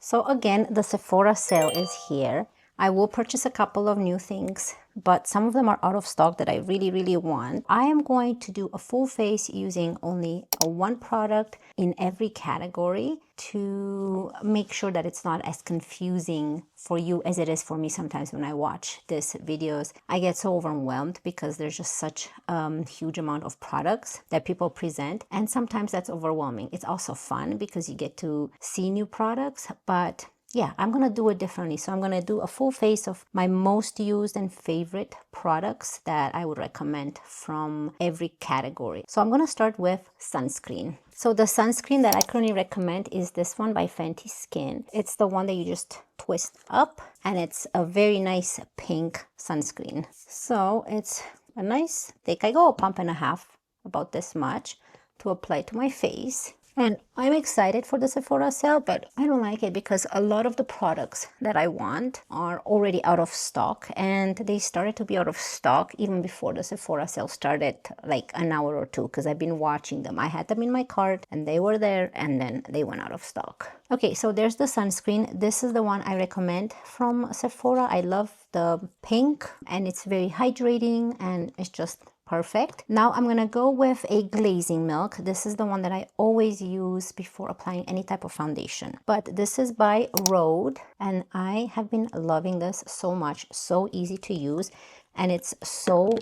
So again, the Sephora sale is here. I will purchase a couple of new things, but some of them are out of stock that I really want. I am going to do a full face using only one product in every category to make sure that it's not as confusing for you as it is for me sometimes when I watch these videos. I get so overwhelmed because there's just such a huge amount of products that people present, and sometimes that's overwhelming. It's also fun because you get to see new products, but yeah, I'm gonna do it differently. So I'm gonna do a full face of my most used and favorite products that I would recommend from every category. So I'm gonna start with sunscreen. So the sunscreen that I currently recommend is this one by Fenty Skin. It's the one that you just twist up, and it's a very nice pink sunscreen. So it's a nice thick, I go a pump and a half, about this much, to apply to my face. And I'm excited for the Sephora sale, but I don't like it because a lot of the products that I want are already out of stock, and they started to be out of stock even before the Sephora sale started, like an hour or two, because I've been watching them. I had them in my cart and they were there, and then they went out of stock. Okay, so there's the sunscreen. This is the one I recommend from Sephora. I love the pink, and it's very hydrating, and it's just perfect. Now I'm gonna go with a glazing milk. This is the one that I always use before applying any type of foundation. But this is by Rhode, and I have been loving this so much. So easy to use, and it's so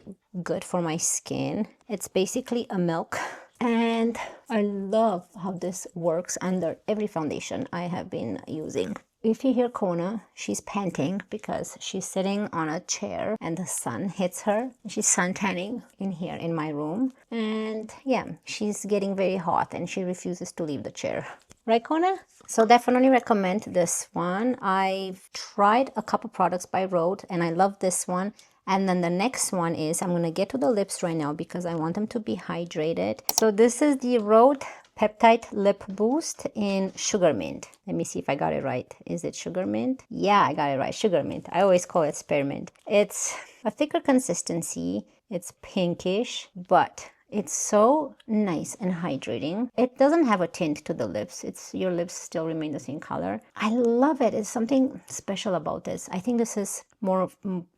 good for my skin. It's basically a milk, and I love how this works under every foundation I have been using. If you hear Kona, she's panting because she's sitting on a chair and the sun hits her. She's sun tanning in here in my room. And yeah, she's getting very hot and she refuses to leave the chair. Right, Kona? So definitely recommend this one. I've tried a couple products by Rhode and I love this one. And then the next one is, I'm going to get to the lips right now because I want them to be hydrated. So this is the Rhode Peptide Lip Boost in Sugar Mint. Let me see if I got it right. Is it Sugar Mint? Yeah, I got it right. Sugar Mint. I always call it Spearmint. It's a thicker consistency. It's pinkish, but it's so nice and hydrating. It doesn't have a tint to the lips. Your lips still remain the same color. I love it. It's something special about this. I think this is more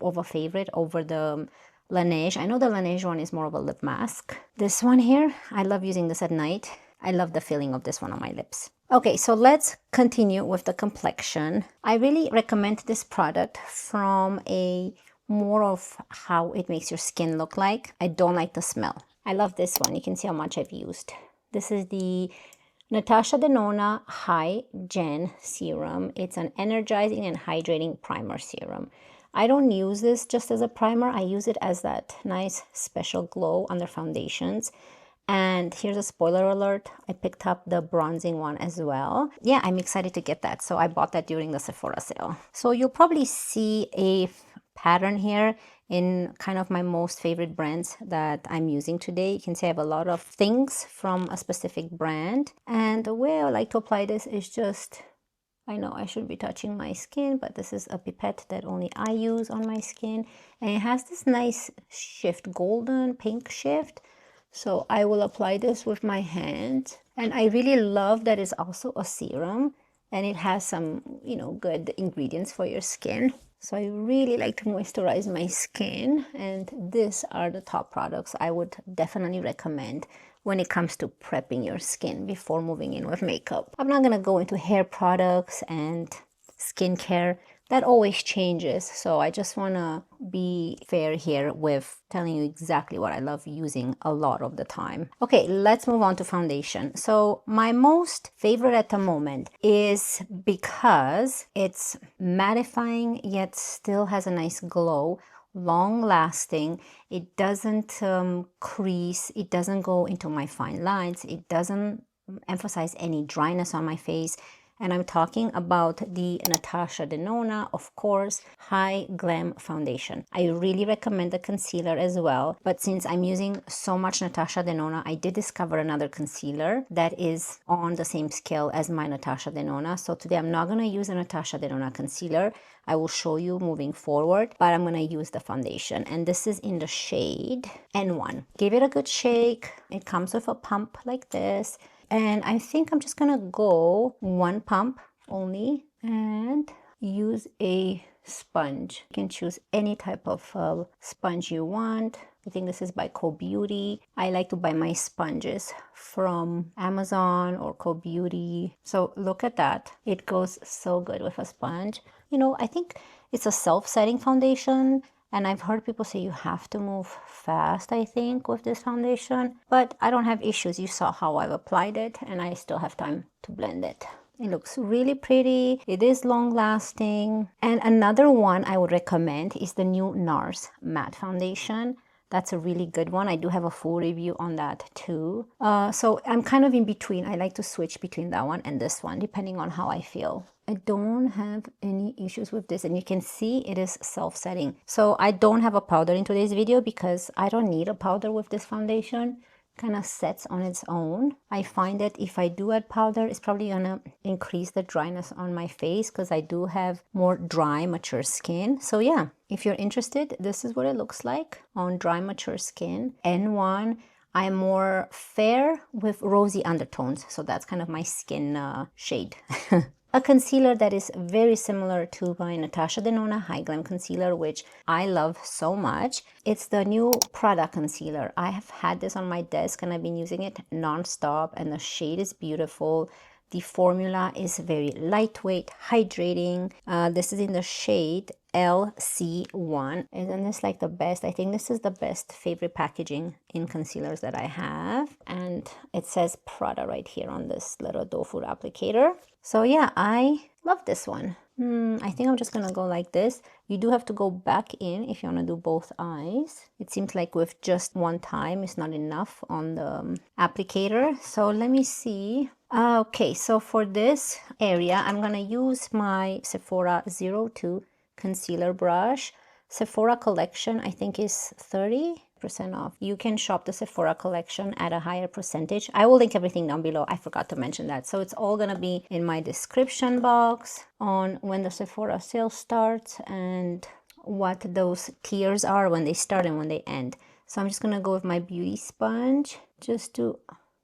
of a favorite over the Laneige. I know the Laneige one is more of a lip mask. This one here, I love using this at night. I love the feeling of this one on my lips. Okay, so let's continue with the complexion. I really recommend this product from a more of how it makes your skin look like. I don't like the smell. I love this one. You can see how much I've used. This is the Natasha Denona High Gen Serum. It's an energizing and hydrating primer serum. I don't use this just as a primer. I use it as that nice special glow under foundations. And here's a spoiler alert, I picked up the bronzing one as well. Yeah, I'm excited to get that. So I bought that during the Sephora sale. So you'll probably see a pattern here in kind of my most favorite brands that I'm using today. You can see I have a lot of things from a specific brand. And the way I like to apply this is just, I know I should be touching my skin, but this is a pipette that only I use on my skin. And it has this nice shift, golden pink shift. So I will apply this with my hand. And I really love that it's also a serum and it has some, good ingredients for your skin. So I really like to moisturize my skin, and these are the top products I would definitely recommend when it comes to prepping your skin before moving in with makeup. I'm not gonna go into hair products and skincare. That always changes, so I just want to be fair here with telling you exactly what I love using a lot of the time. Okay, let's move on to foundation. So my most favorite at the moment is because it's mattifying yet still has a nice glow, long lasting. It doesn't crease, it doesn't go into my fine lines, it doesn't emphasize any dryness on my face. And I'm talking about the Natasha Denona, of course, High Glam Foundation. I really recommend the concealer as well. But since I'm using so much Natasha Denona, I did discover another concealer that is on the same scale as my Natasha Denona. So today I'm not going to use a Natasha Denona concealer. I will show you moving forward, but I'm going to use the foundation. And this is in the shade N1. Give it a good shake. It comes with a pump like this. And I think I'm just gonna go one pump only and use a sponge. You can choose any type of sponge you want. I think this is by Co Beauty. I like to buy my sponges from Amazon or Co Beauty. So look at that. It goes so good with a sponge. You know, I think it's a self-setting foundation, and I've heard people say you have to move fast, I think, with this foundation. But I don't have issues. You saw how I've applied it, and I still have time to blend it. It looks really pretty. It is long lasting. And another one I would recommend is the new NARS matte foundation. That's a really good one. I do have a full review on that too. So I'm kind of in between. I like to switch between that one and this one, depending on how I feel. I don't have any issues with this, and you can see it is self-setting. So I don't have a powder in today's video because I don't need a powder with this foundation. Kind of sets on its own. I find that if I do add powder, it's probably gonna increase the dryness on my face because I do have more dry, mature skin. So yeah, if you're interested, this is what it looks like on dry, mature skin. N1, I'm more fair with rosy undertones, so that's kind of my skin shade. A concealer that is very similar to my Natasha Denona High Glam Concealer, which I love so much. It's the new Prada Concealer. I have had this on my desk and I've been using it non-stop, and the shade is beautiful. The formula is very lightweight, hydrating. This is in the shade LC1. Isn't this like the best? I think this is the best favorite packaging in concealers that I have. And it says Prada right here on this little doe food applicator. So yeah, I love this one. I think I'm just gonna go like this. You do have to go back in if you want to do both eyes. It seems like with just one time it's not enough on the applicator. So let me see. Okay, so for this area, I'm gonna use my Sephora 02 concealer brush. Sephora collection, I think, is 30% off. You can shop the Sephora collection at a higher percentage. I will link everything down below. I forgot to mention that. So it's all gonna be in my description box on when the Sephora sale starts and what those tiers are when they start and when they end. So I'm just gonna go with my beauty sponge just to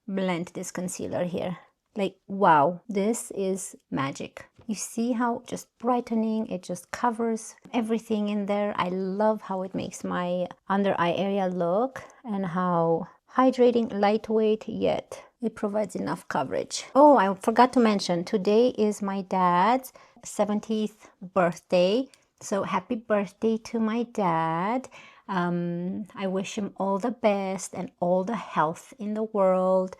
blend this concealer here. Like, wow, this is magic. You see how just brightening, it just covers everything in there. I love how it makes my under eye area look, and how hydrating, lightweight, yet it provides enough coverage. Oh, I forgot to mention, today is my dad's 70th birthday. So happy birthday to my dad. I wish him all the best and all the health in the world.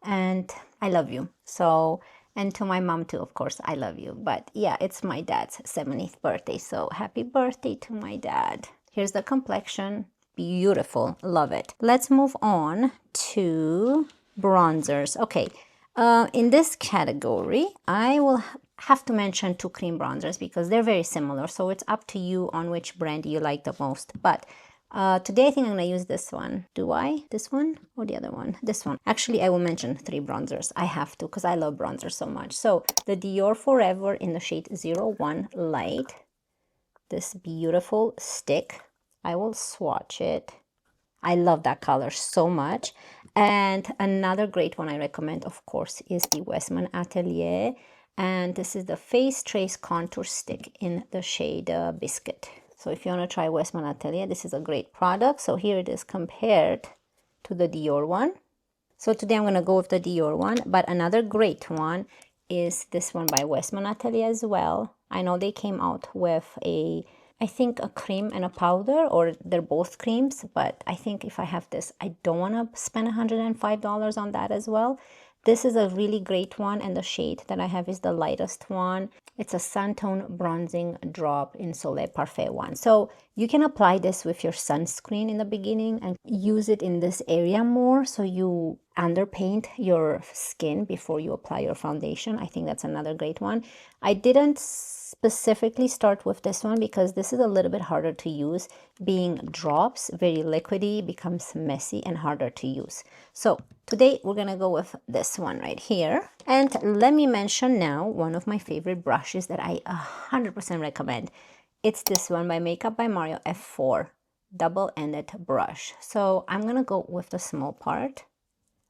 And I love you. So, and to my mom too, of course, I love you. But yeah, it's my dad's 70th birthday. So happy birthday to my dad. Here's the complexion. Beautiful. Love it. Let's move on to bronzers. Okay. In this category, I will have to mention two cream bronzers because they're very similar. So it's up to you on which brand you like the most. But today I think I'm gonna use this one. Do I? This one or the other one? This one. Actually, I will mention three bronzers. I have to because I love bronzer so much. So the Dior Forever in the shade 01 Light. This beautiful stick. I will swatch it. I love that color so much. And another great one I recommend, of course, is the Westman Atelier. And this is the Face Trace Contour Stick in the shade Biscuit. So if you want to try Westman Atelier, this is a great product. So here it is compared to the Dior one. So today I'm going to go with the Dior one. But another great one is this one by Westman Atelier as well. I know they came out with I think a cream and a powder, or they're both creams. But I think if I have this, I don't want to spend $105 on that as well. This is a really great one, and the shade that I have is the lightest one. It's a Suntone Bronzing Drop in Soleil Parfait one. So you can apply this with your sunscreen in the beginning and use it in this area more, so you underpaint your skin before you apply your foundation. I think that's another great one. I didn't specifically start with this one because this is a little bit harder to use. Being drops, very liquidy, becomes messy and harder to use. So today we're gonna go with this one right here. And let me mention now one of my favorite brushes that I 100% recommend. It's this one by Makeup by Mario F4 double-ended brush. So I'm gonna go with the small part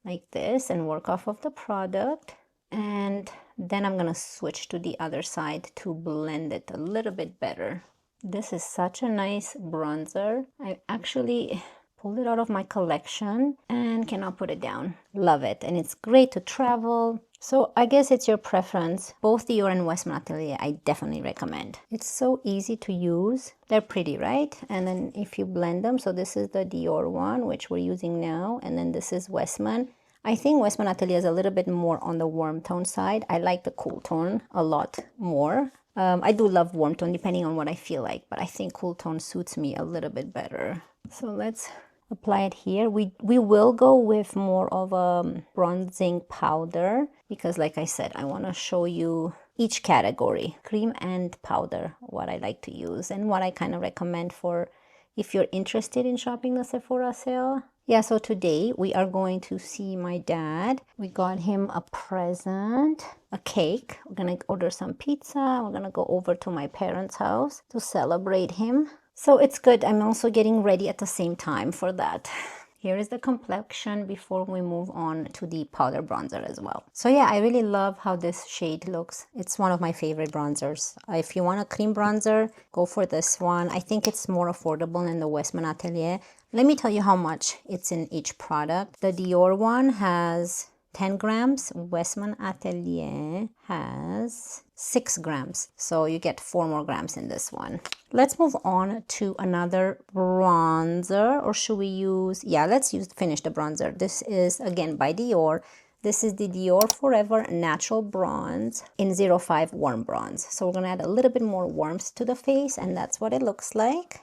like this and work off of the product. And Then I'm gonna switch to the other side to blend it a little bit better. This is such a nice bronzer. I actually pulled it out of my collection and cannot put it down. Love it, and it's great to travel. So I guess it's your preference. Both Dior and Westman Atelier I definitely recommend. It's so easy to use. They're pretty, right? And then if you blend them, so this is the Dior one, which we're using now, and then this is Westman. I think Westman Atelier is a little bit more on the warm tone side. I like the cool tone a lot more. I do love warm tone depending on what I feel like, but I think cool tone suits me a little bit better. So let's apply it here. We will go with more of a bronzing powder because, like I said, I want to show you each category, cream and powder, what I like to use and what I kind of recommend for if you're interested in shopping the Sephora sale. Yeah, so today we are going to see my dad. We got him a present, a cake. We're gonna order some pizza. We're gonna go over to my parents' house to celebrate him. So it's good. I'm also getting ready at the same time for that. Here is the complexion before we move on to the powder bronzer as well. So yeah, I really love how this shade looks. It's one of my favorite bronzers. If you want a cream bronzer, go for this one. I think it's more affordable than the Westman Atelier. Let me tell you how much it's in each product. The Dior one has 10 grams. Westman Atelier has 6 grams. So you get 4 more grams in this one. Let's move on to another bronzer, or should we use, yeah, let's finish the bronzer. This is again by Dior. This is the Dior Forever Natural Bronze in 05 Warm Bronze. So we're gonna add a little bit more warmth to the face, and that's what it looks like.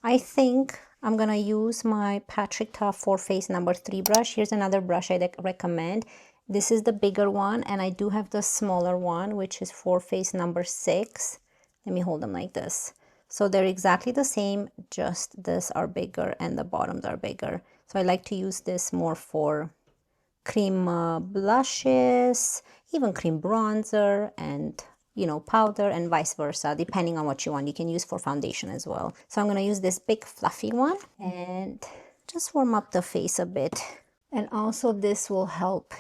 I think I'm gonna use my Patrick Ta Face number 3 brush. Here's another brush I recommend. This is the bigger one, and I do have the smaller one, which is Face number 6. Let me hold them like this. So they're exactly the same, just this are bigger and the bottoms are bigger. So I like to use this more for cream blushes, even cream bronzer, and powder, and vice versa, depending on what you want. You can use for foundation as well. So I'm going to use this big fluffy one and just warm up the face a bit. And also this will help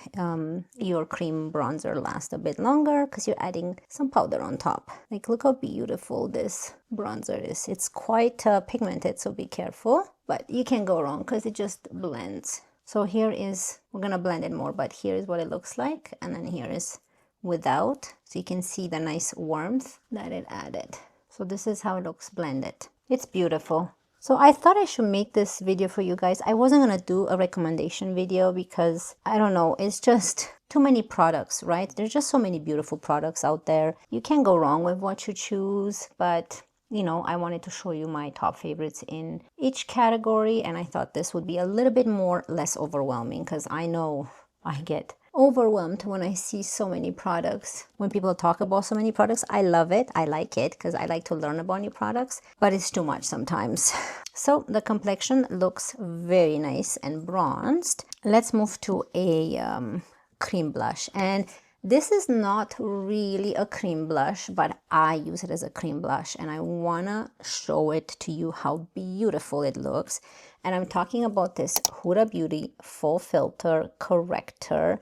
your cream bronzer last a bit longer because you're adding some powder on top. Like, look how beautiful this bronzer is. It's quite pigmented, so be careful, but you can't go wrong because it just blends. So here is, we're gonna blend it more, but here is what it looks like, and then here is without, so you can see the nice warmth that it added. So this is how it looks blended. It's beautiful. So I thought I should make this video for you guys. I wasn't gonna do a recommendation video because I don't know, it's just too many products, right? There's just so many beautiful products out there. You can't go wrong with what you choose, but I wanted to show you my top favorites in each category, and I thought this would be a little bit less overwhelming because I know I get overwhelmed when I see so many products. When people talk about so many products, I love it. I like it because I like to learn about new products, but it's too much sometimes. So the complexion looks very nice and bronzed. Let's move to a cream blush, and this is not really a cream blush, but I use it as a cream blush, and I wanna show it to you how beautiful it looks. And I'm talking about this Huda Beauty Full Filter Corrector.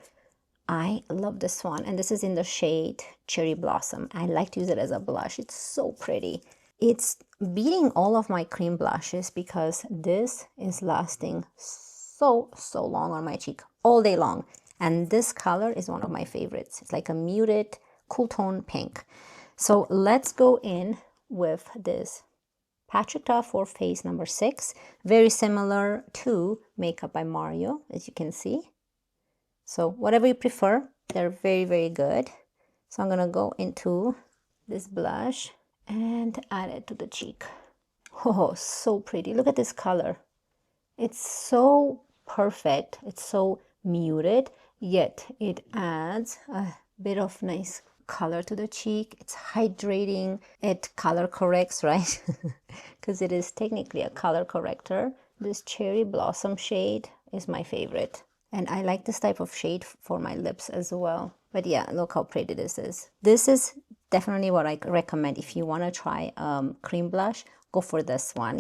I love this one, and this is in the shade Cherry Blossom. I like to use it as a blush. It's so pretty. It's beating all of my cream blushes because this is lasting so long on my cheek all day long. And this color is one of my favorites. It's like a muted cool tone pink. So let's go in with this Patrick Ta Face number 6. Very similar to Makeup by Mario, as you can see. So whatever you prefer, they're very good. So I'm gonna go into this blush and add it to the cheek. Oh, so pretty. Look at this color. It's so perfect. It's so muted, yet it adds a bit of nice color to the cheek. It's hydrating. It color corrects, right? Because it is technically a color corrector. This Cherry Blossom shade is my favorite. And I like this type of shade for my lips as well. But yeah, look how pretty this is. This is definitely what I recommend if you want to try cream blush. Go for this one,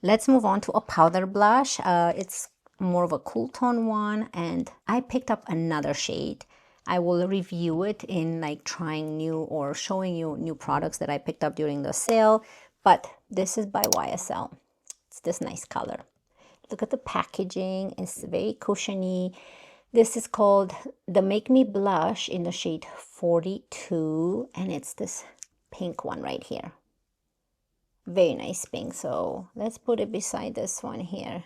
Let's move on to a powder blush. It's more of a cool tone one, and I picked up another shade. I will review it in like trying new or showing you new products that I picked up during the sale. But this is by YSL. It's this nice color. Look at the packaging. It's very cushiony. This is called the Make Me Blush in the shade 42. And it's this pink one right here. Very nice pink. So let's put it beside this one here.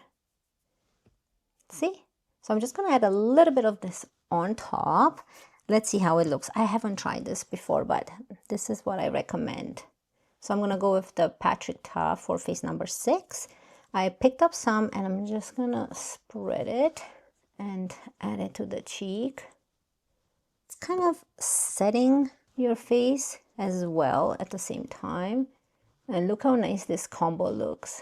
See? So I'm just going to add a little bit of this on top. Let's see how it looks. I haven't tried this before, but this is what I recommend. So I'm going to go with the Patrick Ta for face number 6. I picked up some and I'm just going to spread it and add it to the cheek. It's kind of setting your face as well at the same time. And look how nice this combo looks.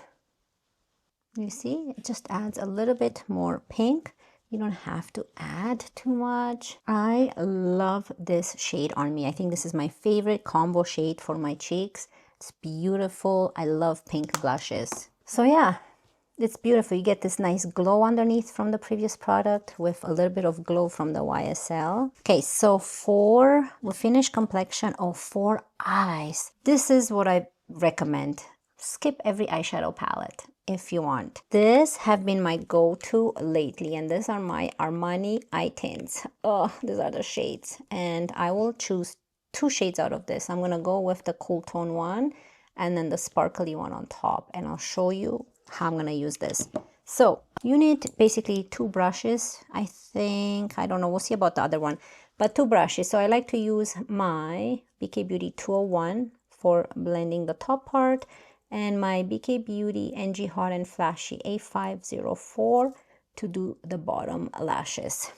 You see, it just adds a little bit more pink. You don't have to add too much. I love this shade on me. I think this is my favorite combo shade for my cheeks. It's beautiful. I love pink blushes. So yeah, it's beautiful. You get this nice glow underneath from the previous product with a little bit of glow from the YSL. Okay, so for the finished complexion for eyes, this is what I recommend. Skip every eyeshadow palette if you want. This have been my go-to lately, and these are my Armani eye tints. Oh, these are the shades, and I will choose 2 shades out of this. I'm gonna go with the cool tone one and then the sparkly one on top, and I'll show you how I'm gonna use this. So you need basically 2 brushes. I think, I don't know, we'll see about the other one, but 2 brushes. So I like to use my BK Beauty 201 for blending the top part, and my BK Beauty NG Hot and Flashy A504 to do the bottom lashes.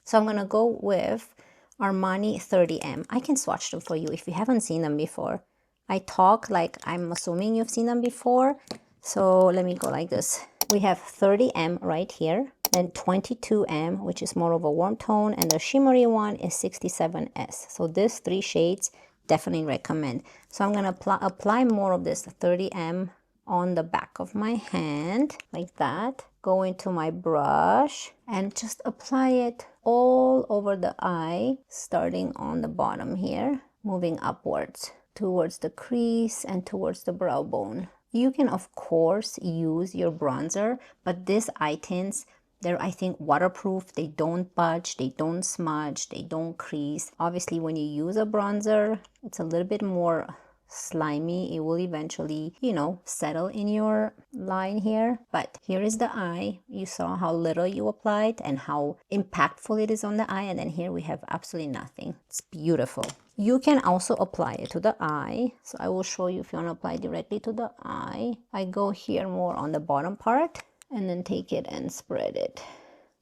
So I'm gonna go with Armani 30M. I can swatch them for you if you haven't seen them before. I talk like I'm assuming you've seen them before. So let me go like this. We have 30M right here, then 22M, which is more of a warm tone, and the shimmery one is 67S. So these 3 shades, definitely recommend. So I'm gonna apply more of this 30M on the back of my hand, like that. Go into my brush and just apply it all over the eye, starting on the bottom here, moving upwards towards the crease and towards the brow bone. You can, of course, use your bronzer, but these eye tints, they're, I think, waterproof. They don't budge, they don't smudge, they don't crease. Obviously, when you use a bronzer, it's a little bit more slimy. It will eventually, you know, settle in your line here. But here is the eye. You saw how little you applied and how impactful it is on the eye. And then here we have absolutely nothing. It's beautiful. You can also apply it to the eye. So I will show you if you want to apply directly to the eye. I go here more on the bottom part and then take it and spread it.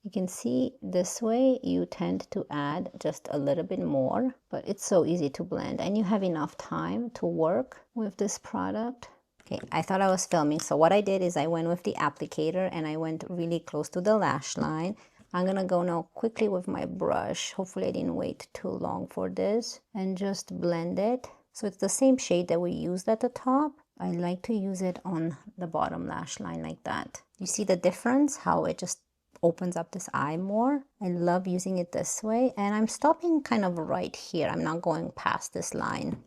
You can see this way you tend to add just a little bit more, but it's so easy to blend and you have enough time to work with this product. Okay, I thought I was filming, so what I did is I went with the applicator and I went really close to the lash line. I'm gonna go now quickly with my brush. Hopefully I didn't wait too long for this, and just blend it. So it's the same shade that we used at the top. I like to use it on the bottom lash line like that. You see the difference, how it just opens up this eye more. I love using it this way, and I'm stopping kind of right here. I'm not going past this line.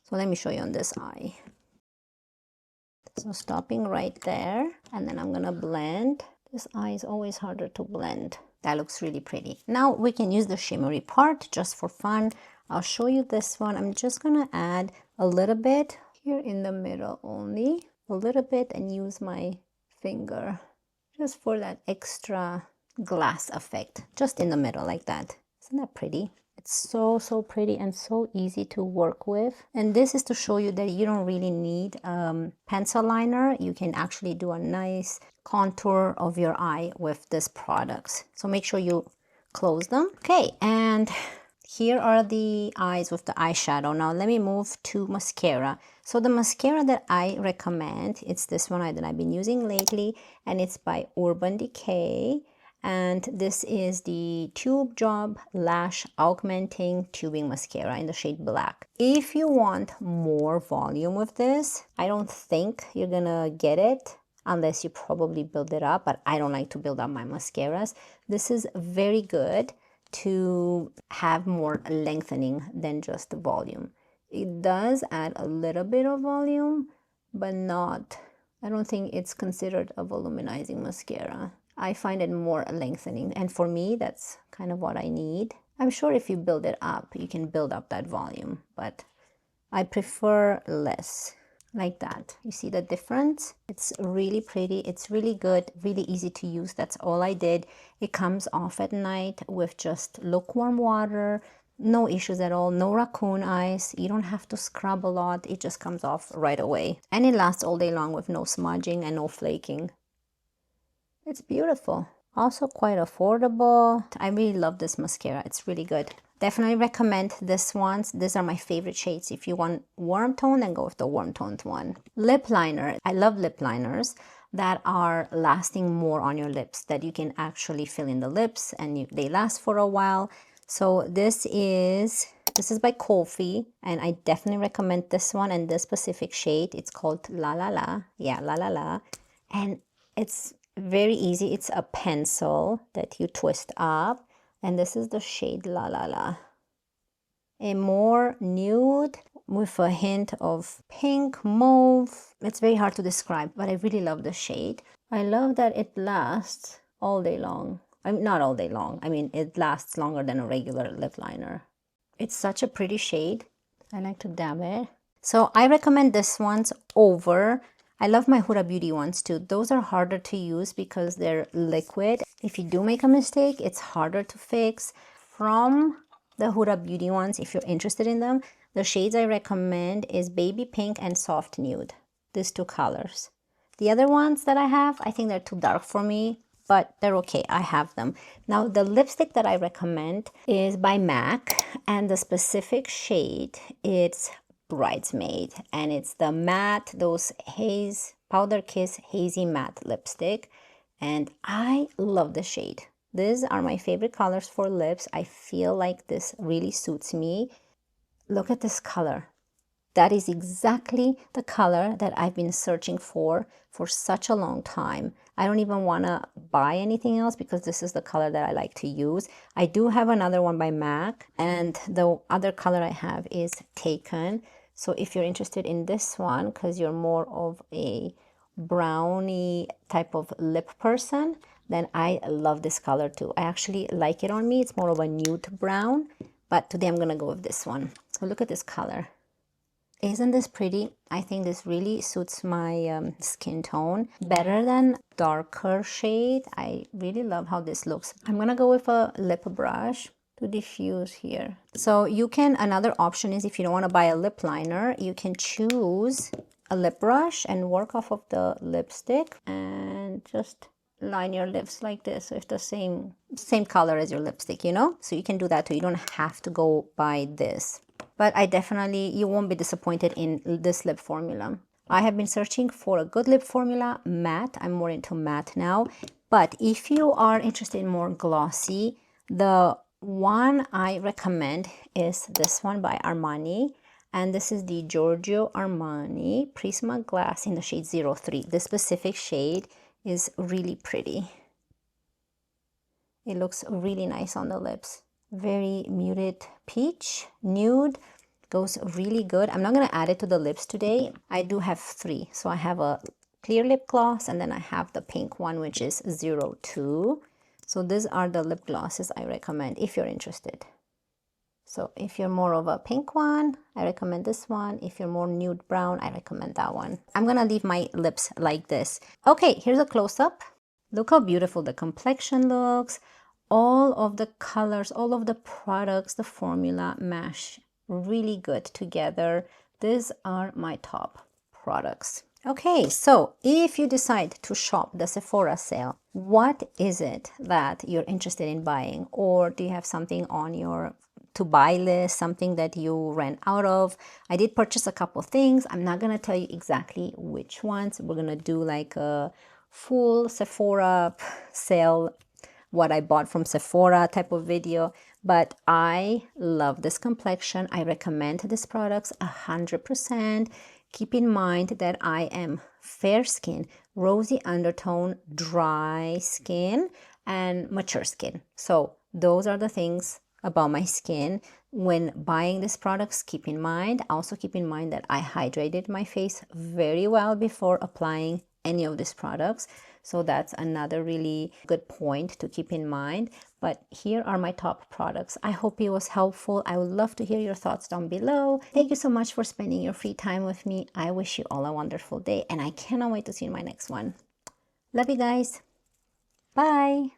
So let me show you on this eye. So stopping right there, and then I'm gonna blend. This eye is always harder to blend. That looks really pretty. Now we can use the shimmery part just for fun. I'll show you this one. I'm just gonna add a little bit here in the middle only, a little bit, and use my finger just for that extra glass effect, just in the middle like that. Isn't that pretty? It's so, so pretty and so easy to work with. And this is to show you that you don't really need pencil liner. You can actually do a nice contour of your eye with this products. So make sure you close them. Okay, and here are the eyes with the eyeshadow. Now let me move to mascara. So the mascara that I recommend, it's this one that I've been using lately, and it's by Urban Decay. And this is the Tube Job Lash Augmenting Tubing Mascara in the shade Black. If you want more volume with this, I don't think you're gonna get it unless you probably build it up, but I don't like to build up my mascaras. This is very good to have more lengthening than just the volume. It does add a little bit of volume, but not, I don't think it's considered a volumizing mascara. I find it more lengthening, and for me, that's kind of what I need. I'm sure if you build it up, you can build up that volume, but I prefer less. Like that. You see the difference? It's really pretty. It's really good, really easy to use. That's all I did. It comes off at night with just lukewarm water. No issues at all. No raccoon eyes. You don't have to scrub a lot. It just comes off right away. And it lasts all day long with no smudging and no flaking. It's beautiful. Also quite affordable. I really love this mascara. It's really good. Definitely recommend this ones. These are my favorite shades. If you want warm tone, then go with the warm toned one. Lip liner. I love lip liners that are lasting more on your lips, that you can actually fill in the lips and they last for a while. So this is by Kofi, and I definitely recommend this one and this specific shade. It's called La La La. Yeah, La La La. And it's very easy. It's a pencil that you twist up. And this is the shade La La La. A more nude with a hint of pink, mauve. It's very hard to describe, but I really love the shade. I love that it lasts all day long. I mean, not all day long. I mean, it lasts longer than a regular lip liner. It's such a pretty shade. I like to dab it. So I recommend this ones over. I love my Huda Beauty ones too. Those are harder to use because they're liquid. If you do make a mistake, it's harder to fix. From the Huda Beauty ones, if you're interested in them, the shades I recommend is Baby Pink and Soft Nude. These two colors. The other ones that I have, I think they're too dark for me, but they're okay. I have them. Now, the lipstick that I recommend is by MAC, and the specific shade, it's Bridesmaid, and it's the matte, those haze powder kiss hazy matte lipstick, and I love the shade. These are my favorite colors for lips. I feel like this really suits me. Look at this color. That is exactly the color that I've been searching for such a long time. I don't even want to buy anything else because this is the color that I like to use. I do have another one by MAC, and the other color I have is Taken. So if you're interested in this one, because you're more of a brownie type of lip person, then I love this color too. I actually like it on me. It's more of a nude brown, but today I'm going to go with this one. So look at this color. Isn't this pretty? I think this really suits my skin tone better than darker shade. I really love how this looks. I'm gonna go with a lip brush to diffuse here. So you can, another option is if you don't want to buy a lip liner, you can choose a lip brush and work off of the lipstick and just line your lips like this. So it's the same color as your lipstick, you know? So you can do that too. You don't have to go buy this. But I definitely, you won't be disappointed in this lip formula. I have been searching for a good lip formula, matte. I'm more into matte now. But if you are interested in more glossy, the one I recommend is this one by Armani. And this is the Giorgio Armani Prisma Glass in the shade 03. This specific shade is really pretty. It looks really nice on the lips. Very muted peach, nude, goes really good. I'm not going to add it to the lips today. I do have 3. So I have a clear lip gloss, and then I have the pink one, which is 02. So these are the lip glosses I recommend if you're interested. So if you're more of a pink one, I recommend this one. If you're more nude brown, I recommend that one. I'm going to leave my lips like this. Okay, here's a close-up. Look how beautiful the complexion looks. All of the colors, all of the products, the formula mash really good together. These are my top products. Okay, so if you decide to shop the Sephora sale, what is it that you're interested in buying? Or do you have something on your to buy list, something that you ran out of? I did purchase a couple things. I'm not going to tell you exactly which ones. We're going to do like a full Sephora sale, what I bought from Sephora type of video, but I love this complexion. I recommend these products 100%. Keep in mind that I am fair skin, rosy undertone, dry skin, and mature skin. So those are the things about my skin. When buying these products, keep in mind that I hydrated my face very well before applying any of these products. So that's another really good point to keep in mind. But here are my top products. I hope it was helpful. I would love to hear your thoughts down below. Thank you so much for spending your free time with me. I wish you all a wonderful day, and I cannot wait to see you in my next one. Love you guys. Bye.